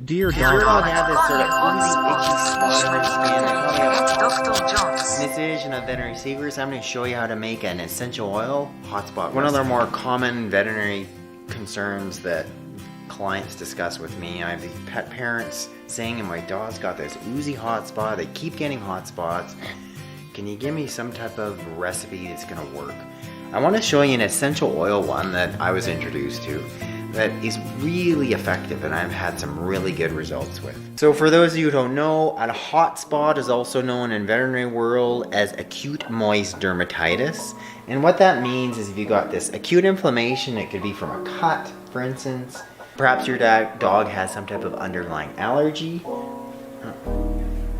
Dear Does your dog have this sort of Dr. Jones. In this edition of Veterinary Secrets, I'm going to show you how to make an essential oil hotspot. One of the more common veterinary concerns that clients discuss with me, I have these pet parents saying, my dog's got this oozy hotspot, they keep getting hotspots. Can you give me some type of recipe that's going to work? I want to show you an essential oil one that I was introduced to that is really effective and I've had some really good results with. So for those of you who don't know, a hotspot is also known in veterinary world as acute moist dermatitis. And what that means is if you got this acute inflammation, it could be from a cut, for instance. Perhaps your dog has some type of underlying allergy.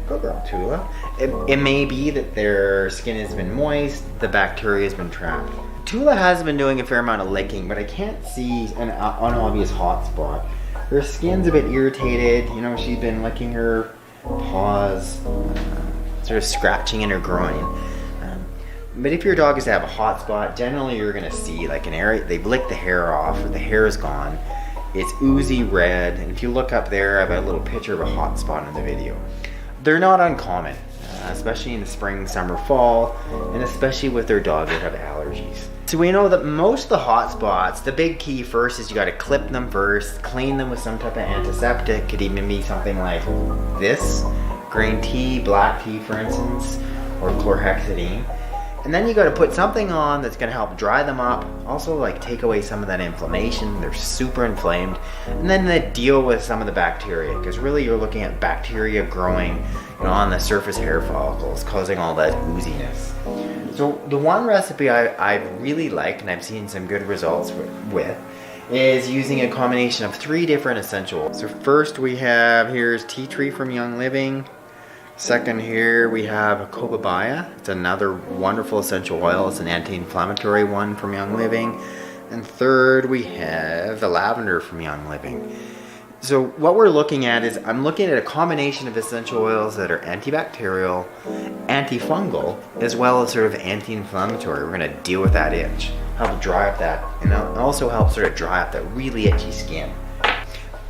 Good girl, Tula. It may be that their skin has been moist, the bacteria has been trapped. Tula has been doing a fair amount of licking, but I can't see an unobvious hotspot. Her skin's a bit irritated, you know, she's been licking her paws, sort of scratching in her groin. But if your dog is to have a hotspot, generally you're gonna see like an area, they've licked the hair off, or the hair is gone. It's oozy red, and if you look up there, I have a little picture of a hotspot in the video. They're not uncommon, especially in the spring, summer, fall, and especially with their dogs that have allergies. So we know that most of the hot spots, the big key first is you gotta clip them first, clean them with some type of antiseptic. Could even be something like this, green tea, black tea for instance, or chlorhexidine. And then you gotta put something on that's gonna help dry them up, also like take away some of that inflammation, they're super inflamed, and then they deal with some of the bacteria, because really you're looking at bacteria growing, you know, on the surface hair follicles, causing all that ooziness. So the one recipe I really like, and I've seen some good results with, is using a combination of 3 different essential oils. So first we have, here's tea tree from Young Living. Second here we have cobabaya. It's another wonderful essential oil. It's an anti-inflammatory one from Young Living. And third we have the lavender from Young Living. So what we're looking at is, I'm looking at a combination of essential oils that are antibacterial, antifungal, as well as sort of anti-inflammatory. We're gonna deal with that itch, help dry up that, and also help sort of dry up that really itchy skin.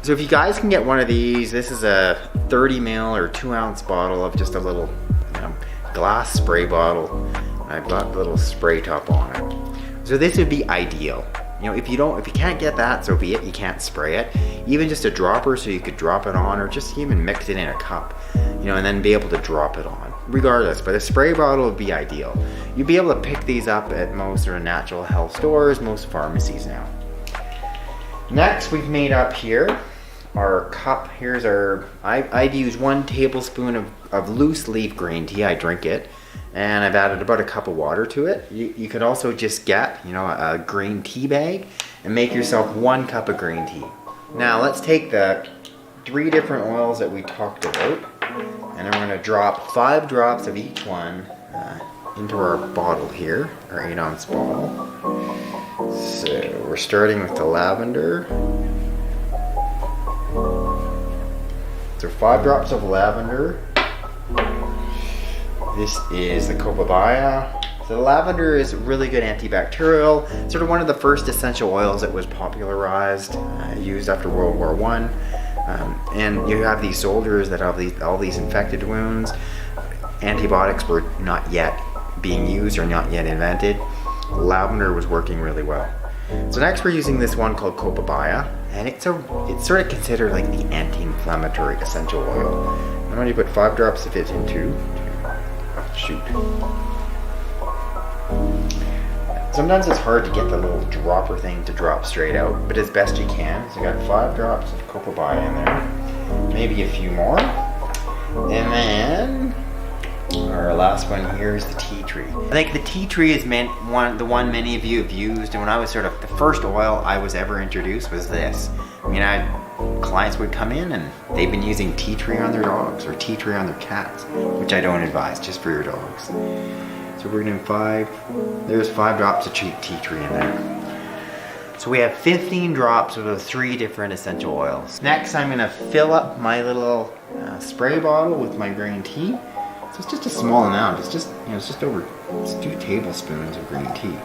So if you guys can get one of these, this is a 30 ml or 2 ounce bottle of just a little glass spray bottle. I've got the little spray top on it. So this would be ideal. You know, if you can't get that, so be it, you can't spray it. Even just a dropper so you could drop it on, or just even mix it in a cup, you know, and then be able to drop it on. Regardless, but a spray bottle would be ideal. You'd be able to pick these up at most sort of natural health stores, most pharmacies now. Next, we've made up here our cup. Here's our, I'd use 1 tablespoon of loose leaf green tea. I drink it, and I've added about a cup of water to it. You could also just get, you know, a green tea bag and make yourself 1 cup of green tea. Now let's take the 3 different oils that we talked about, and I'm going to drop 5 drops of each one into our bottle here, our 8 ounce bottle. So we're starting with the lavender. So 5 drops of lavender. This is the cobabaya. So the lavender is really good antibacterial, sort of one of the first essential oils that was popularized, used after World War I. And you have these soldiers that have all these infected wounds. Antibiotics were not yet being used or not yet invented. Lavender was working really well. So next we're using this one called cobabaya, and it's sort of considered like the anti-inflammatory essential oil. I'm going to put 5 drops of it into, sometimes it's hard to get the little dropper thing to drop straight out, but as best you can. So you got 5 drops of cobabaya in there, maybe a few more, and then our last one here is the tea tree. I think the tea tree is the one many of you have used, and when I was sort of, the first oil I was ever introduced was this. I mean, clients would come in and they've been using tea tree on their dogs or tea tree on their cats, which I don't advise, just for your dogs. So we're doing 5, there's 5 drops of tea tree in there. So we have 15 drops of the 3 different essential oils. Next I'm gonna fill up my little spray bottle with my green tea. So it's just a small amount, it's just over 2 tablespoons of green tea.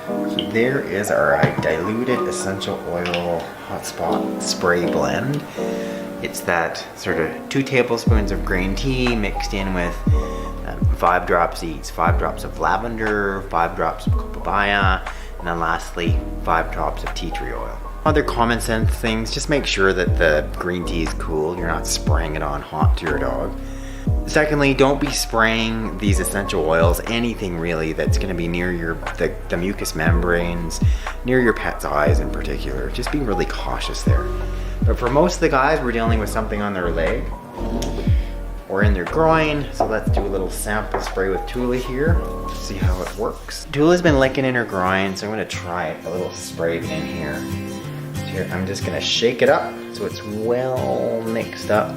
So there is our diluted essential oil hotspot spray blend. It's that sort of 2 tablespoons of green tea mixed in with 5 drops each, 5 drops of lavender, 5 drops of copaiba, and then lastly 5 drops of tea tree oil. Other common sense things, just make sure that the green tea is cool. You're not spraying it on hot to your dog. Secondly, don't be spraying these essential oils, anything really that's going to be near the mucous membranes, near your pet's eyes in particular. Just be really cautious there. But for most of the guys, we're dealing with something on their leg or in their groin. So let's do a little sample spray with Tula here. See how it works. Tula's been licking in her groin, so I'm going to try a little spray in here. So here, I'm just going to shake it up so it's well mixed up.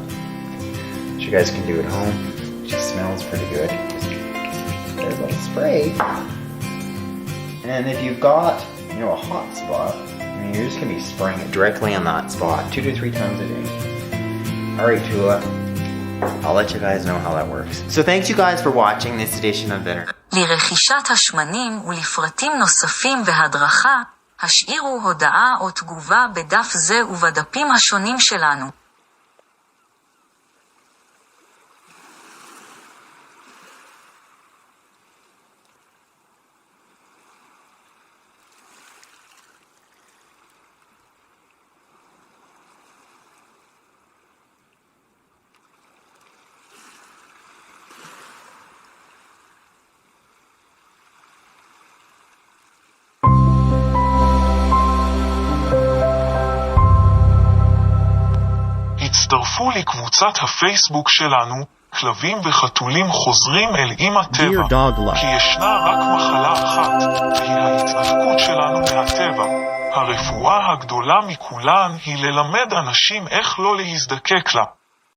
So you guys can do at home. She smells pretty good. There's a little spray. And if you've got, a hot spot, you're just gonna be spraying it directly on that spot 2 to 3 times a day. Alright, Tula, I'll let you guys know how that works. So thanks you guys for watching this edition of Veterinary. לרכישת השמנים ולפרטים נוספים והדרכה, השאירו הודעה או תגובה בדף זה ובדפים השונים שלנו. הצטרפו לקבוצת הפייסבוק שלנו, כלבים וחתולים חוזרים אל אמא טבע, כי ישנה רק מחלה אחת, והיא ההתנתקות שלנו מהטבע. הרפואה הגדולה מכולן היא ללמד אנשים איך לא להזדקק לה.